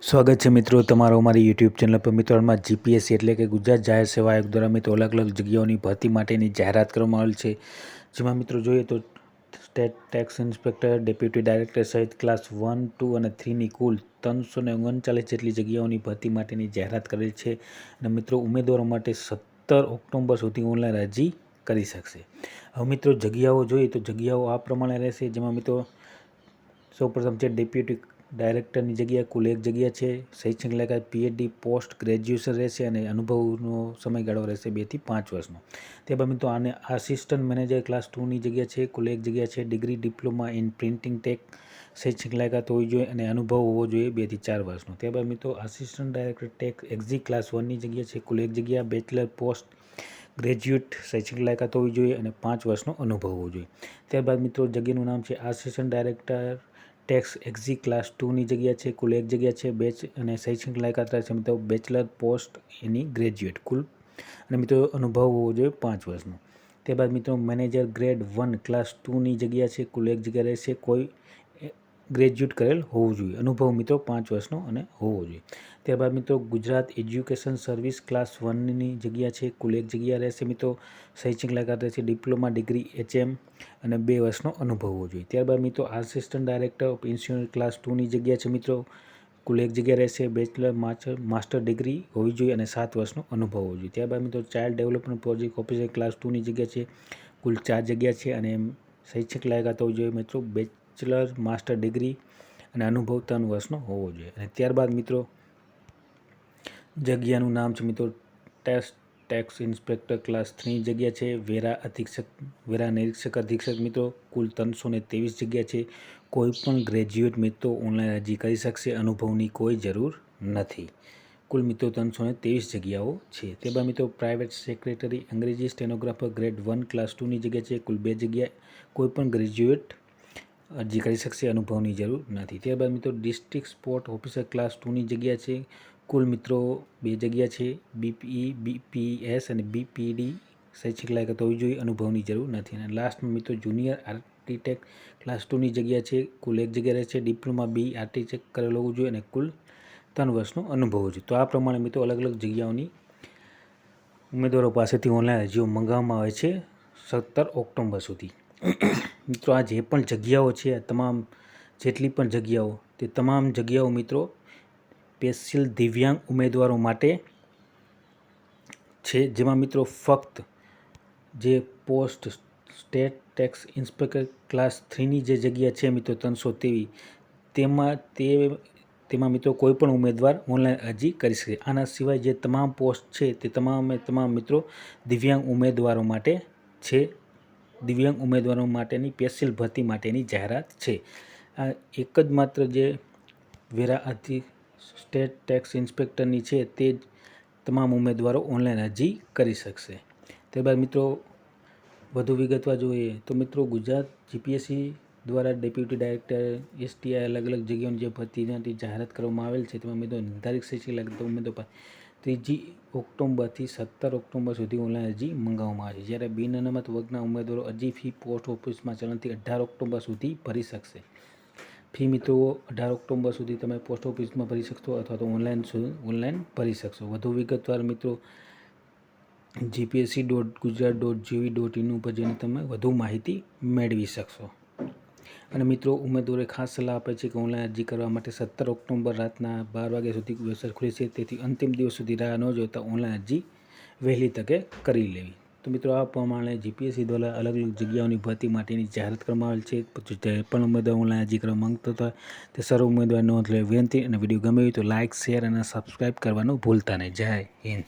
સ્વાગત છે મિત્રો તમારો અમારી યુટ્યુબ ચેનલ પર મિત્રોમાં જીપીએસસી એટલે કે ગુજરાત જાહેર સેવા આયોગ દ્વારા મિત્રો અલગ અલગ જગ્યાઓની ભરતી માટેની જાહેરાત કરવામાં આવેલ છે, જેમાં મિત્રો જોઈએ તો state tax inspector, deputy director સહિત ક્લાસ 1, 2 અને 3ની કુલ 339 જેટલી જગ્યાઓની ભરતી માટેની જાહેરાત કરેલ છે અને મિત્રો ઉમેદવારો માટે 17 ઓક્ટોબર સુધી ઓનલાઈન અરજી કરી શકશે। હવે મિત્રો જગ્યાઓ જોઈએ તો જગ્યાઓ આ પ્રમાણે રહેશે, જેમાં મિત્રો સૌપ્રથમ છે ડેપ્યુટી ડાયરેક્ટરની જગ્યા કુલ 1 જગ્યા છે। શૈક્ષણિક લાયકાત પીએચડી પોસ્ટ ગ્રેજ્યુએશન રહેશે અને અનુભવનો સમયગાળો રહેશે 2 થી 5 વર્ષનો। ત્યારબાદ મિત્રો આને આસિસ્ટન્ટ મેનેજર ક્લાસ 2ની જગ્યા છે, કુલ 1 જગ્યા છે। Degree diploma in printing tech શૈક્ષણિક લાયકાત હોવી જોઈએ અને અનુભવ હોવો જોઈએ 2 થી 4 વર્ષનો। ત્યારબાદ મિત્રો આસિસ્ટન્ટ ડાયરેક્ટર ટેક્સ એક્ઝી ક્લાસ 1ની જગ્યા છે, કુલ 1 જગ્યા। બેચલર પોસ્ટ ગ્રેજ્યુએટ શૈક્ષણિક લાયકાત હોવી જોઈએ અને 5 વર્ષનો અનુભવ હોવો જોઈએ। ત્યારબાદ મિત્રો જગ્યાનું નામ છે આસિસ્ટન્ટ ડાયરેક્ટર ટેક્સ એક્ઝી ક્લાસ 2ની જગ્યા છે, કુલ 1 જગ્યા છે। બેચ અને શૈક્ષણિક લાયકાત રહેશે મિત્રો બેચલર પોસ્ટ એની ગ્રેજ્યુએટ કુલ અને મિત્રો અનુભવ હોવો જોઈએ 5 વર્ષનો। ત્યારબાદ મિત્રો મેનેજર ગ્રેડ 1 ક્લાસ 2ની જગ્યા છે, કુલ 1 જગ્યા રહેશે। કોઈ ગ્રેજ્યુએટ કરેલ હોવું જોઈએ, અનુભવ મિત્રો 5 વર્ષનો અને હોવો જોઈએ। ત્યારબાદ મિત્રો ગુજરાત એજ્યુકેશન સર્વિસ ક્લાસ 1ની જગ્યા છે, કુલ 1 જગ્યા રહેશે મિત્રો। શૈક્ષણિક લાયકાત રહેશે ડિપ્લોમા ડિગ્રી HM અને 2 વર્ષનો અનુભવ હોવો જોઈએ। ત્યારબાદ મિત્રો assistant director of insurance class 2ની જગ્યા છે મિત્રો, કુલ 1 જગ્યા રહેશે। બેચલર માસ્ટર ડિગ્રી હોવી જોઈએ અને 7 વર્ષનો અનુભવ હોવો જોઈએ। ત્યારબાદ મિત્રો child development project officer class 2ની જગ્યા છે, કુલ 4 જગ્યા છે અને શૈક્ષણિક લાયકાત હોવી જોઈએ મિત્રો બેચલર માસ્ટર ડિગ્રી અને અનુભવ 3 વર્ષનો હોવો જોઈએ। અને ત્યારબાદ મિત્રો જગ્યાનું નામ છે મિત્રો ટેક્સ ઇન્સ્પેક્ટર ક્લાસ 3ની જગ્યા છે। વેરા નિરીક્ષક અધિક્ષક મિત્રો કુલ 323 જગ્યા છે। કોઈ પણ ગ્રેજ્યુએટ મિત્રો ઓનલાઈન અરજી કરી શકશે, અનુભવની કોઈ જરૂર નથી। કુલ મિત્રો 323 જગ્યાઓ છે। ત્યારબાદ મિત્રો પ્રાઇવેટ સેક્રેટરી અંગ્રેજી સ્ટેનોગ્રાફર ગ્રેડ 1 ક્લાસ 2ની જગ્યા છે, કુલ 2 જગ્યા। કોઈ પણ ગ્રેજ્યુએટ અરજી કરી શકશે, અનુભવની જરૂર નથી। ત્યારબાદ મિત્રો ડિસ્ટ્રિક્ટ સ્પોર્ટ ઓફિસર ક્લાસ 2ની જગ્યા છે, કુલ મિત્રો 2 જગ્યા છે। બીપીઈ બીપીએસ અને બીપીડી શૈક્ષણિક લાયકાત હોવી જોઈએ, અનુભવની જરૂર નથી। અને લાસ્ટમાં મિત્રો જુનિયર આર્કિટેક્ટ ક્લાસ 2ની જગ્યા છે, કુલ 1 જગ્યા રહેશે। ડિપ્લોમા બી આર્કિટેક્ટ કરેલ હોવું જોઈએ અને કુલ 3 વર્ષનો અનુભવ હોવો જોઈએ। તો આ પ્રમાણે મિત્રો અલગ અલગ જગ્યાઓની ઉમેદવારો પાસેથી ઓનલાઈન અરજીઓ મંગાવવામાં આવે છે 17 ઓક્ટોબર સુધી। મિત્રો આ જે પણ જગ્યાઓ છે, આ તમામ જેટલી પણ જગ્યાઓ તે તમામ જગ્યાઓ મિત્રો સ્પેશિયલ દિવ્યાંગ ઉમેદવારો માટે છે, જેમાં મિત્રો ફક્ત જે post state tax inspector class 3ની જે જગ્યા છે મિત્રો 323 તેમાં મિત્રો કોઈ પણ ઉમેદવાર ઓનલાઈન અરજી કરી શકે। આના સિવાય જે તમામ પોસ્ટ છે તે તમામ મિત્રો દિવ્યાંગ ઉમેદવારો માટે છે। દિવ્યાંગ ઉમેદવારો માટેની સ્પેશિયલ ભરતી માટેની જાહેરાત છે। આ એક જ માત્ર જે સ્ટેટ ટેક્સ ઇન્સ્પેક્ટરની છે તે જ તમામ ઉમેદવારો ઓનલાઈન અરજી કરી શકશે। ત્યારબાદ મિત્રો વધુ વિગતવાર જોઈએ તો મિત્રો ગુજરાત જીપીએસસી દ્વારા ડેપ્યુટી ડાયરેક્ટર એસટીઆઈ અલગ અલગ જગ્યાઓની જે ભરતીની જાહેરાત કરવામાં આવેલ છે, તેમાં મિત્રો નિર્ધારિત શૈક્ષણિક લાયકાત ઉમેદવારો 3 ઓક્ટોબરથી 17 ઓક્ટોબર સુધી ઓનલાઈન અરજી મંગાવવામાં આવે છે, જ્યારે બિન અનામત વર્ગના ઉમેદવારો અરજી ફી પોસ્ટ ઓફિસમાં ચલણથી 18 ઓક્ટોબર સુધી ભરી શકશે। ફી મિત્રો 18 ઓક્ટોબર સુધી તમે પોસ્ટ ઓફિસમાં ભરી શકશો અથવા તો ઓનલાઈન ભરી શકશો। વધુ વિગતવાર મિત્રો gpsc.gujarat.gov.in ઉપર જઈને તમે વધુ માહિતી મેળવી શકશો। અને મિત્રો ઉમેદવારોએ ખાસ સલાહ આપે છે કે ઓનલાઈન અરજી કરવા માટે 17 ઓક્ટોબર રાતના 12 વાગ્યા સુધી વેબસાઇટ ખુલી છે, તેથી અંતિમ દિવસ સુધી રાહ ન જોતા ઓનલાઈન અરજી વહેલી તકે કરી લેવી। તો મિત્રો આ પ્રમાણે જીપીએસસી દ્વારા અલગ અલગ જગ્યાઓની ભરતી માટેની જાહેરાત કરવામાં આવેલ છે। જે પણ ઉમેદવાર ઓનલાઈન અરજી કરવા માંગતા હતા તે સર્વ ઉમેદવાર નોંધ લેવી વિનંતી। અને વિડીયો ગમે હોય તો લાઇક, શેર અને સબસ્ક્રાઈબ કરવાનું ભૂલતા નહીં। જય હિન્દ।